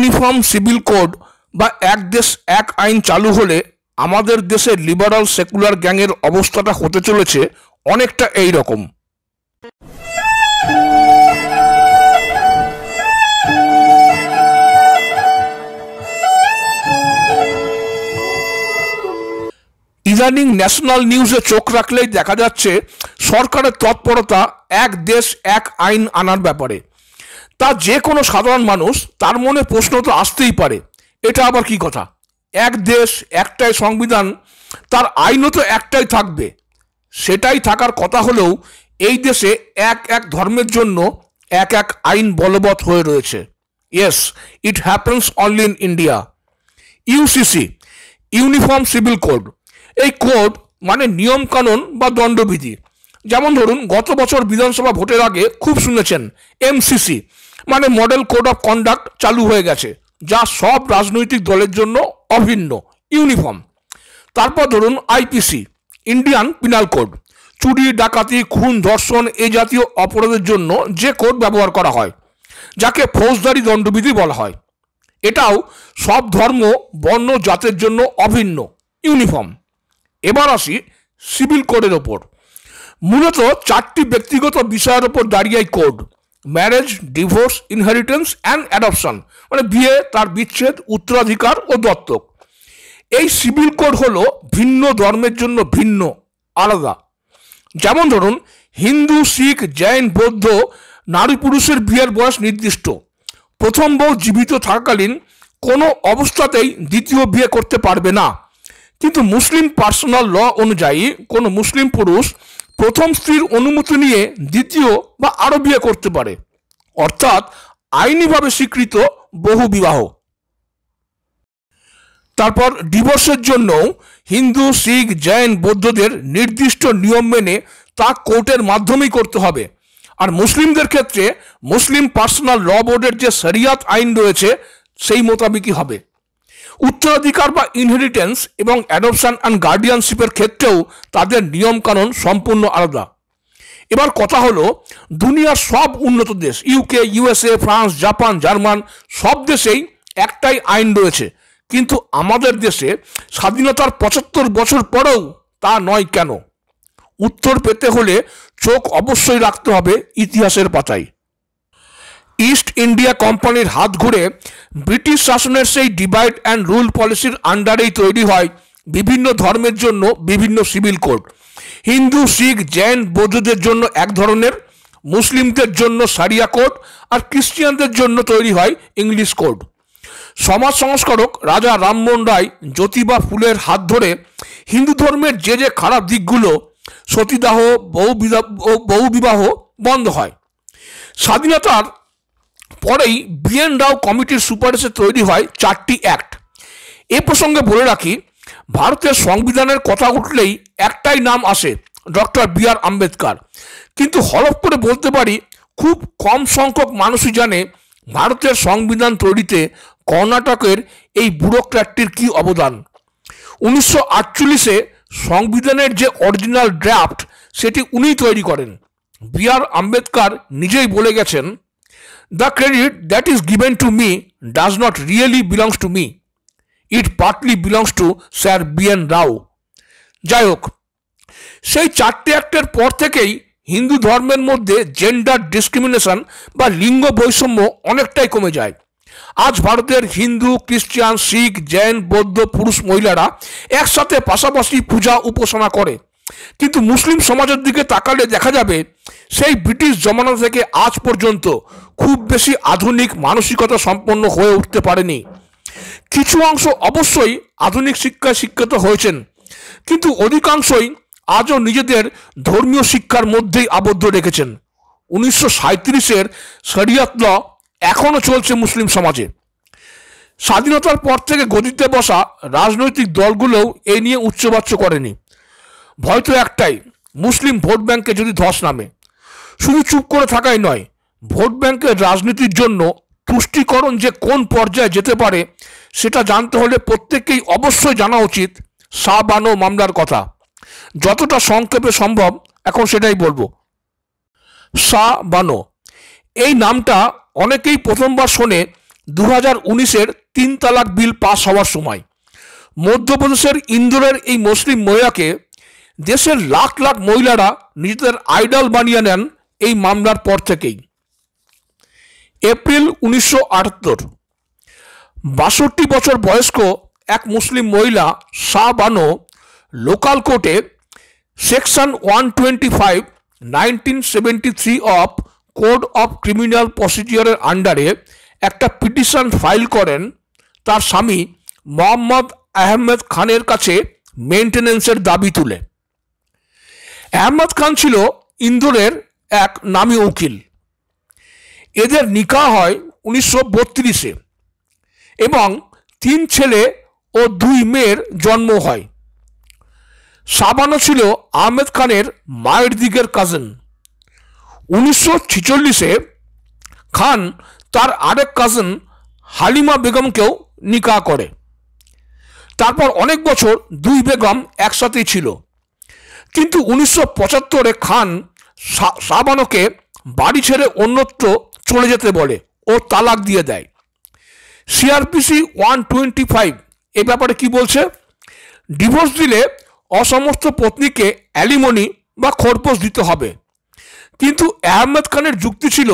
Uniform civil code বা এক দেশ এক আইন চালু হলে আমাদের দেশের লিবারাল সেকুলার গ্যাংয়ের অবস্থাটা হতে চলেছে অনেকটা এই রকম। ইদানিং ন্যাশনাল নিউজে চোখ রাখলেই দেখা যাচ্ছে সরকারের তৎপরতা এক দেশ এক আইন আনার ব্যাপারে। তা যে কোনো সাধারণ মানুষ তার মনে প্রশ্ন তো আসতেই পারে, এটা আবার কি কথা? এক দেশ একটাই সংবিধান, তার আইনও তো একটাই থাকবে। সেটাই থাকার কথা হলেও এই দেশে এক এক ধর্মের জন্য এক এক আইন বলবৎ হয়ে রয়েছে। Yes, it happens only in India. UCC, uniform civil code, এই কোড মানে নিয়ম কানুন বা দণ্ডবিধি। যেমন ধরুন, গত বছর বিধানসভা ভোটের আগে খুব শুনেছেন এমসিসি মানে মডেল কোড অফ কন্ডাক্ট চালু হয়ে গেছে, যা সব রাজনৈতিক দলের জন্য অভিন্ন, ইউনিফর্ম। তারপর ধরুন আইপিসি, ইন্ডিয়ান পিনাল কোড, চুরি ডাকাতি খুন ধর্ষণ এই জাতীয় অপরাধের জন্য যে কোড ব্যবহার করা হয়, যাকে ফৌজদারি দণ্ডবিধি বলা হয়। এটাও সব ধর্ম বর্ণ জাতের জন্য অভিন্ন, ইউনিফর্ম। এবার আসি সিভিল কোডের ওপর। মূলত চারটি ব্যক্তিগত বিষয়ের ওপর দাঁড়িয়ে code: marriage, divorce, inheritance and adoption, মানে বিয়ে, তার বিচ্ছেদ, উত্তরাধিকার ও দত্তক। এই সিভিল কোড হলো ভিন্ন ধর্মের জন্য ভিন্ন, আলাদা। যেমন ধরুন, হিন্দু, শিখ, জৈন, বৌদ্ধ নারী পুরুষের বিয়ের বয়স নির্দিষ্ট। প্রথম বউ জীবিত থাকাকালীন কোনো অবস্থাতেই দ্বিতীয় বিয়ে করতে পারবে না। কিন্তু মুসলিম পার্সোনাল ল অনুযায়ী কোনো মুসলিম পুরুষ প্রথম স্ত্রীর অনুমতি নিয়ে দ্বিতীয় বা আরও বিয়ে করতে পারে, অর্থাৎ আইনিভাবে স্বীকৃত বহু বিবাহ। তারপর ডিভোর্সের জন্য হিন্দু, শিখ, জৈন, বৌদ্ধদের নির্দিষ্ট নিয়ম মেনে তা কোর্টের মাধ্যমেই করতে হবে। আর মুসলিমদের ক্ষেত্রে মুসলিম পার্সোনাল ল বোর্ডের যে শরিয়াত আইন রয়েছে সেই মোতাবেকই হবে। উত্তরাধিকার বা ইনহেরিটেন্স এবং অ্যাডপশন অ্যান্ড গার্ডিয়ানশিপের ক্ষেত্রেও তাদের নিয়মকানুন সম্পূর্ণ আলাদা। এবার কথা হলো, দুনিয়ার সব উন্নত দেশ, UK, USA, France, Japan, German, সব দেশেই একটাই আইন রয়েছে। কিন্তু আমাদের দেশে স্বাধীনতার ৭৫ বছর পরেও তা নয় কেন? উত্তর পেতে হলে চোখ অবশ্যই রাখতে হবে ইতিহাসের পাতায়। ইস্ট ইন্ডিয়া কোম্পানির হাত ঘুরে ব্রিটিশ শাসনের সেই ডিভাইড অ্যান্ড রুল পলিসির আন্ডারেই তৈরি হয় বিভিন্ন ধর্মের জন্য বিভিন্ন সিভিল কোড। হিন্দু, শিখ, জৈন, বৌদ্ধদের জন্য এক ধরনের, মুসলিমদের জন্য সারিয়া কোড, আর খ্রিস্টিয়ানদের জন্য তৈরি হয় ইংলিশ কোড। সমাজ সংস্কারক রাজা রামমোহন রায় জ্যোতিবা ফুলের হাত ধরে হিন্দু ধর্মের যে যে খারাপ দিকগুলো, সতীদাহ, বহু বিবাহ বন্ধ হয়। স্বাধীনতার পরেই বিএন রাও কমিটির সুপারিশে তৈরি হয় 4টি অ্যাক্ট। এ প্রসঙ্গে বলে রাখি, ভারতের সংবিধানের কথা উঠলেই একটাই নাম আসে, ডক্টর বি.আর. আম্বেদকর। কিন্তু হলফ করে বলতে পারি, খুব কম সংখ্যক মানুষই জানে ভারতের সংবিধান তৈরিতে কর্ণাটকের এই ব্যুরোক্র্যাটটির কী অবদান। 1948-এ সংবিধানের যে অরিজিনাল ড্রাফট সেটি উনিই তৈরি করেন। বি.আর. আম্বেদকর নিজেই বলে গেছেন, "The credit that is given to me does not really belongs to me. It partly belongs to Sir B.N. Rao." যাই হোক, সেই 4টে অ্যাক্টের পর থেকেই হিন্দু ধর্মের মধ্যে জেন্ডার ডিসক্রিমিনেশন বা লিঙ্গ বৈষম্য অনেকটাই কমে যায়। আজ ভারতের হিন্দু, খ্রিস্টান, শিখ, জৈন, বৌদ্ধ পুরুষ মহিলারা একসাথে পাশাপাশি পূজা উপাসনা করে। কিন্তু মুসলিম সমাজের দিকে তাকালে দেখা যাবে সেই ব্রিটিশ জমানা থেকে আজ পর্যন্ত খুব বেশি আধুনিক মানসিকতা সম্পন্ন হয়ে উঠতে পারেনি। কিছু অংশ অবশ্যই আধুনিক শিক্ষায় শিক্ষিত হয়েছেন, কিন্তু অধিকাংশই আজও নিজেদের ধর্মীয় শিক্ষার মধ্যেই আবদ্ধ রেখেছেন। 1937-এর শরিয়াত ল এখনও চলছে মুসলিম সমাজে। স্বাধীনতার পর থেকে গদিতে বসা রাজনৈতিক দলগুলোও এই নিয়ে উচ্চবাচ্য করেনি। ভয় তো একটাই, মুসলিম ভোট ব্যাংকে যদি ধস নামে। শুধু চুপ করে থাকাই নয়, ভোট ব্যাংকের রাজনীতির জন্য তুষ্টিকরণ যে কোন পর্যায়ে যেতে পারে সেটা জানতে হলে প্রত্যেককেই অবশ্যই জানা উচিত শাহ বানো মামলার কথা। যতটা সংক্ষেপে সম্ভব এখন সেটাই বলবো। শাহ বানো এই নামটা অনেকেই প্রথমবার শুনে 2019-এর 3 তালাক বিল পাস হওয়ার সময়। মধ্যপ্রদেশের ইন্দোরের এই মুসলিম মহিলাকে দেশের লাখ লাখ মহিলারা নিজেদের আইডল বানিয়ে নেন এই মামলার পর থেকেই। এপ্রিল 1978, 62 বছর বয়স্ক এক মুসলিম মহিলা শাহ বানো লোকাল কোর্টে section 125 1973 of code of criminal প্রসিডিওরের আন্ডারে একটা পিটিশন ফাইল করেন তার স্বামী মোহাম্মদ আহমেদ খানের কাছে মেনটেন্যান্সের দাবি তুলে। আহমেদ খান ছিল ইন্দোরের এক নামী উকিল। এদের নিকাহ হয় 1932-এ এবং 3 ছেলে ও 2 মেয়ের জন্ম হয়। শাবানো ছিল আহমেদ খানের মায়ের দিকের কাজিন। 1946-এ খান তার আরেক কাজিন হালিমা বেগমকেও নিকাহ করে। তারপর অনেক বছর 2 বেগম একসাথেই ছিল, কিন্তু 1975-এ খান শাবানোকে বাড়ি ছেড়ে অন্যত্র চলে যেতে বলে ও তালাক দিয়ে দেয়। সিআরপিসি 125 এ ব্যাপারে কি বলছে? ডিভোর্স দিলে অসমস্ত পত্নীকে অ্যালিমনি বা খোরপোশ দিতে হবে, কিন্তু আহমেদ খানের যুক্তি ছিল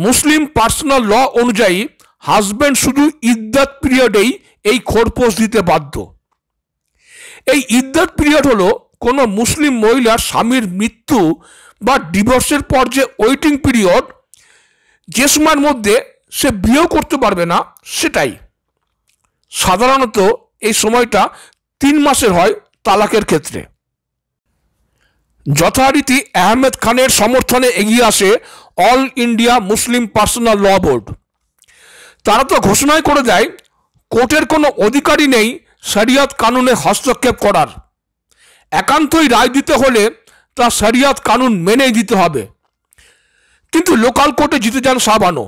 মুসলিম পার্সোনাল ল অনুযায়ী হাজব্যান্ড শুধু ইদ্দাত পিরিয়ডেই এই খোরপোশ দিতে বাধ্য। এই ইদ্দাত পিরিয়ড হলো কোনো মুসলিম মহিলার স্বামীর মৃত্যু বা ডিভোর্সের পর যে ওয়েটিং পিরিয়ড, যে সময়ের মধ্যে সে বিয়েও করতে পারবে না, সেটাই। সাধারণত এই সময়টা 3 মাসের হয় তালাকের ক্ষেত্রে। যথারীতি আহমেদ খানের সমর্থনে এগিয়ে আসে অল ইন্ডিয়া মুসলিম পার্সোনাল ল বোর্ড। তারা তো ঘোষণাই করে দেয় কোর্টের কোনো অধিকারই নেই শরিয়ত কানুনে হস্তক্ষেপ করার। একান্তই রায় দিতে হলে তা শরিয়ত কানুন মেনেই দিতে হবে। কিন্তু লোকাল কোর্টে জিতে যান শাবানো,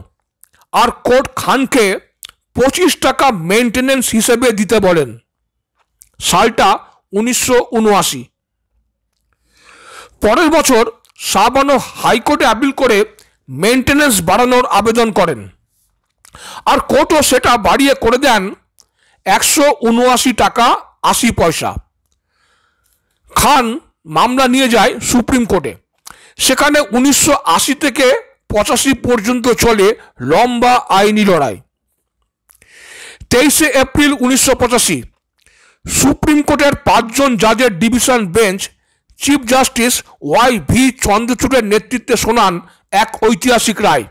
আর কোর্ট খানকে 25 টাকা মেনটেন্যান্স হিসেবে দিতে বলেন। সালটা 1979। পরের বছর শাবানো হাইকোর্টে আপিল করে মেনটেন্যান্স বাড়ানোর আবেদন করেন, আর কোর্টও সেটা বাড়িয়ে করে দেন 179 টাকা 80 পয়সা। খান মামলা নিয়ে যায় সুপ্রিম কোর্টে। সেখানে 1980 থেকে 85 পর্যন্ত চলে লম্বা আইনি লড়াই। 23 এপ্রিল 1985 সুপ্রিম কোর্টের 5 জন জাজের division bench chief justice YV চন্দ্রচূড়ের নেতৃত্বে শোনান এক ঐতিহাসিক রায়।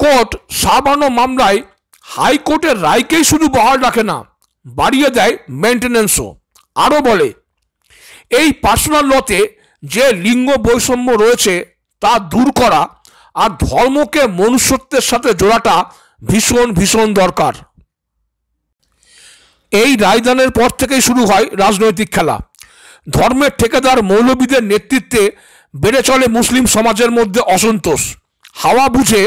কোর্ট শাবানো মামলায় হাইকোর্টের রায়কেই শুধু বহাল রাখে না, বাড়িয়ে দেয় মেনটেন্যান্সও। আরও বলে, এই পার্সোনাল লতে যে লিঙ্গ বৈষম্য রয়েছে তা দূর করা আর ধর্মকে মনুষ্যত্বের সাথে জোড়াটা ভীষণ ভীষণ দরকার। এই রায়দানের পর থেকেই শুরু হয় রাজনৈতিক খেলা। ধর্মের ঠেকেদার মৌলবীদের নেতৃত্বে বেড়ে চলে মুসলিম সমাজের মধ্যে অসন্তোষ। হাওয়া বুঝে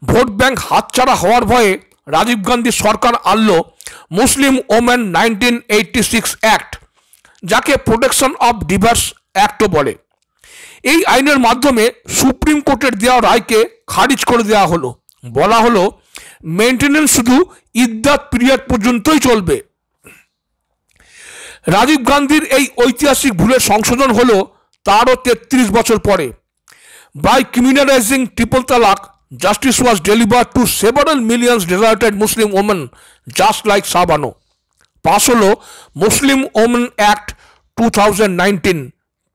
ভোট ব্যাংক হাতছাড়া হওয়ার ভয়ে রাজীব গান্ধী সরকার আনল মুসলিম ওমেন 1986 অ্যাক্ট, যাকে প্রোটেকশন অফ ডিভার্স অ্যাক্টও বলে। এই আইনের মাধ্যমে সুপ্রিম কোর্টের দেওয়া রায়কে খারিজ করে দেওয়া হলো। বলা হলো মেনটেন্যান্স শুধু ইদ্দাত পিরিয়ড পর্যন্তই চলবে। রাজীব গান্ধীর এই ঐতিহাসিক ভুলের সংশোধন হলো তারও 33 বছর পরে। By criminalizing triple talaq, justice was delivered to several millions deserted Muslim women just like Shah Bano. Pass হলো মুসলিম ওমেন অ্যাক্ট 2019,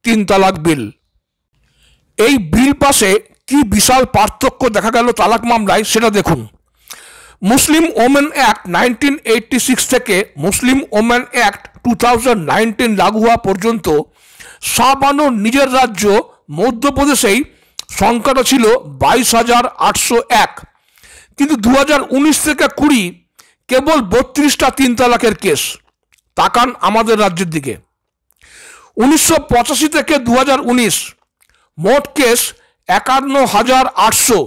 3 তালাক বিল। এই বিল পাশে কি বিশাল পার্থক্য দেখা গেল তালাক মামলায়, সেটা দেখুন। মুসলিম ওমেন অ্যাক্ট 1986 থেকে মুসলিম ওমেন অ্যাক্ট 2019 লাগু হওয়া পর্যন্ত শাবানোর নিজের রাজ্য মধ্যপ্রদেশেই সংখ্যাটা ছিল 22,801, কিন্তু 2019 থেকে 20 কেবল 32টা 3 তালাকের কেস। তাকান আমাদের রাজ্যের দিকে। 1985 থেকে 2019 মোট কেস 51,800,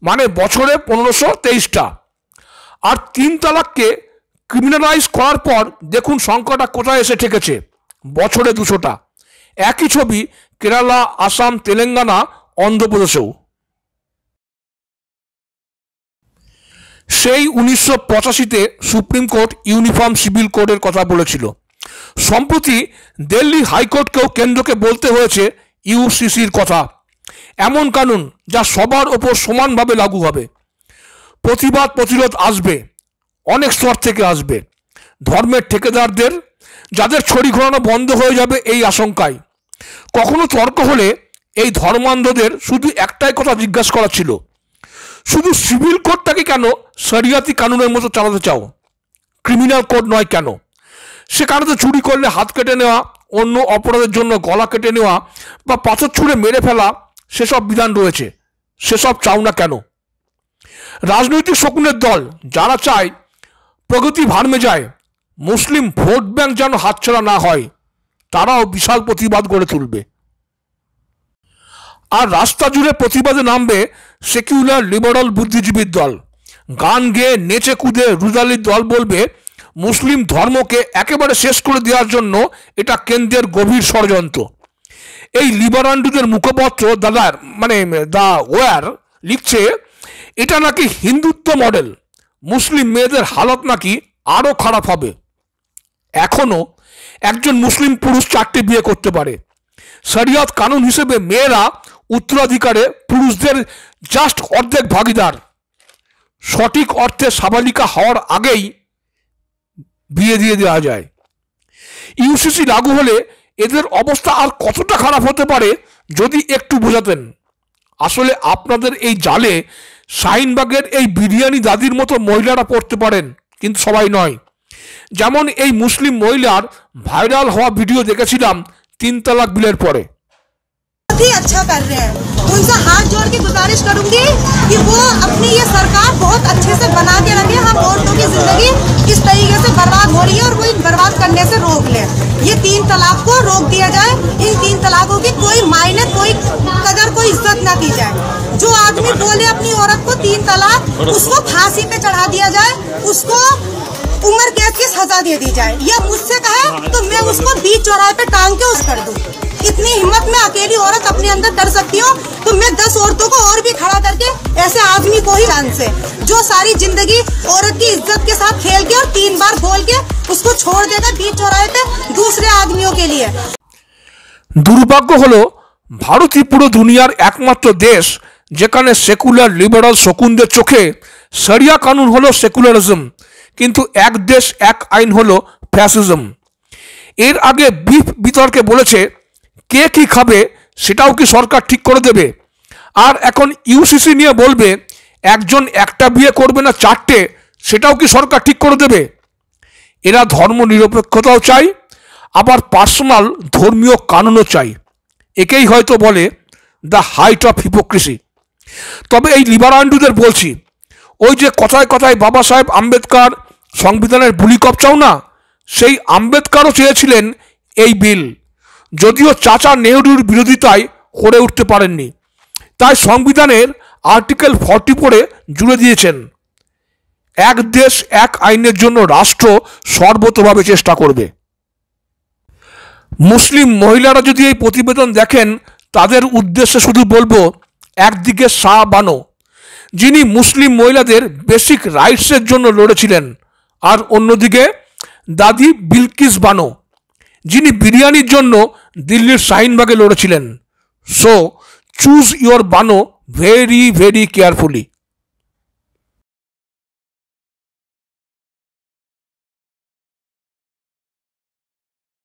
মানে বছরে 1523টা। আর 3 তালাককে ক্রিমিনালাইজ করার পর দেখুন সংখ্যাটা কোথায় এসে ঠেকেছে, বছরে 200টা। একই ছবি কেরালা, আসাম, তেলেঙ্গানা, অন্ধ্রপ্রদেশেও। সেই 1985-তে সুপ্রিম কোর্ট ইউনিফর্ম সিভিল কোডের কথা বলেছিল। সম্প্রতি দিল্লি হাইকোর্টকেও কেন্দ্রকে বলতে হয়েছে ইউসিসির কথা, এমন কানুন যা সবার ওপর সমানভাবে লাগু হবে। প্রতিবাদ প্রতিরোধ আসবে, অনেক স্তর থেকে আসবে। ধর্মের ঠিকাদারদের, যাদের ছড়ি ঘোরানো বন্ধ হয়ে যাবে এই আশঙ্কায়। কখনো তর্ক হলে এই ধর্মান্ধদের শুধু একটাই কথা জিজ্ঞাসা করা ছিল, শুধু সিভিল কোডটাকে কেন শরিয়াতি কানুনের মতো চালাতে চাও, ক্রিমিনাল কোড নয় কেন? সেখানে তো চুরি করলে হাত কেটে নেওয়া, অন্য অপরাধের জন্য গলা কেটে নেওয়া বা পাথর ছুঁড়ে মেরে ফেলা সেসব বিধান রয়েছে, সেসব চাও না কেন? রাজনৈতিক শকুনের দল যারা চায় প্রগতি ভার্মে যায়, মুসলিম ভোট ব্যাংক যেন হাতছাড়া না হয়, তারাও বিশাল প্রতিবাদ গড়ে তুলবে। আর রাস্তা জুড়ে প্রতিবাদে নামবে সেকুলার লিবারাল বুদ্ধিজীবীর দল। গান গেয়ে নেচে কুদে রুদালির দল বলবে মুসলিম ধর্মকে একেবারে শেষ করে দেওয়ার জন্য এটা কেন্দ্রের গভীর ষড়যন্ত্র। এই লিবারান্ডুদের মুখপত্র দ্য ওয়ার লিখছে এটা নাকি হিন্দুত্ব মডেল, মুসলিম মেয়েদের হালত নাকি আরও খারাপ হবে। এখনও একজন মুসলিম পুরুষ 4টে বিয়ে করতে পারে। শরিয়ত কানুন হিসেবে মেয়েরা উত্তরাধিকারে পুরুষদের জাস্ট অর্ধেক ভাগিদার। সঠিক অর্থে সাবালিকা হওয়ার আগেই বিয়ে দিয়ে দেওয়া যায়। ইউসিসি লাগু হলে এদের অবস্থা আর কতটা খারাপ হতে পারে যদি একটু বোঝাতেন। আসলে আপনাদের এই জালে শাহিনবাগের এই বিরিয়ানি দাদির মতো মহিলারা পড়তে পারেন, কিন্তু সবাই নয়। যেমন এই মুসলিম মহিলার ভাইরাল হওয়া ভিডিও দেখেছিলাম 3 তালাক বিলের পরে। अच्छा कर रहे हैं, उनसे हाथ जोड़ के गुजारिश करूंगी कि वो अपनी ये सरकार बहुत अच्छे से बना के रखे। हम औरतों की जिंदगी इस तरीके से बर्बाद हो रही है और वो इन बर्बाद करने से रोक ले। ये 3 तलाक को रोक दिया जाए। इन 3 तलाकों की कोई मायने, कोई कदर, कोई इज्जत ना की जाए। जो आदमी बोले अपनी औरत को 3 तलाक, उसको फांसी पे चढ़ा दिया जाए, उसको उम्र कैद की सजा दे दी जाए। या मुझसे कहे तो मैं उसको बीच चौराहे पे टांग के कर दूं। इतनी हिम्मत मैं अकेली औरत अपने अंदर कर सकती हूँ, तो मैं 10 औरतों को और भी खड़ा करके ऐसे आदमी को ही जान से जो सारी जिंदगी औरत की इज्जत के साथ खेल के और 3 बार बोल के उसको छोड़ देगा बीच चौराहे पे दूसरे आदमियों के लिए। দুর্ভাগ্য হলো ভারতই পুরো দুনিয়ার একমাত্র দেশ যেখানে সেকুলার লিবারাল শকুনদের চোখে শরিয়া কানুন হলো সেকুলারিজম, কিন্তু এক দেশ এক আইন হলো ফ্যাসিজম। এর আগে বিফ বিতর্কে বলেছে কে কি খাবে সেটাও কি সরকার ঠিক করে দেবে, আর এখন ইউসিসি নিয়ে বলবে একজন একটা বিয়ে করবে না 4টে, সেটাও কি সরকার ঠিক করে দেবে। এরা ধর্ম নিরপেক্ষতাও চাই, আবার পার্সোনাল ধর্মীয় কানুনও চাই। একেই হয়তো বলে দ্য হাইট অফ হিপোক্রেসি। তবে এই লিবারান্ডুদের বলছি, ওই যে কথায় কথায় বাবা সাহেব আম্বেদকর সংবিধানের বুলি কপচাও না, সেই আম্বেদকরও চেয়েছিলেন এই বিল, যদিও চাচা নেহরুর বিরোধিতায় করে উঠতে পারেননি। তাই সংবিধানের আর্টিকেল 40 পড়ে জুড়ে দিয়েছেন এক দেশ এক আইনের জন্য রাষ্ট্র সর্বতোভাবে চেষ্টা করবে। মুসলিম মহিলারা যদি এই প্রতিবেদন দেখেন, তাদের উদ্দেশ্যে শুধু বলবো, একদিকে শাহ বানো যিনি মুসলিম মহিলাদের বেসিক রাইটসের জন্য লড়েছিলেন, আর অন্যদিকে দাদি বিলকিস বানো যিনি বিরিয়ানির জন্য দিল্লির শাহিনবাগে লড়েছিলেন। সো চুজ ইয়োর বানো ভেরি ভেরি কেয়ারফুলি।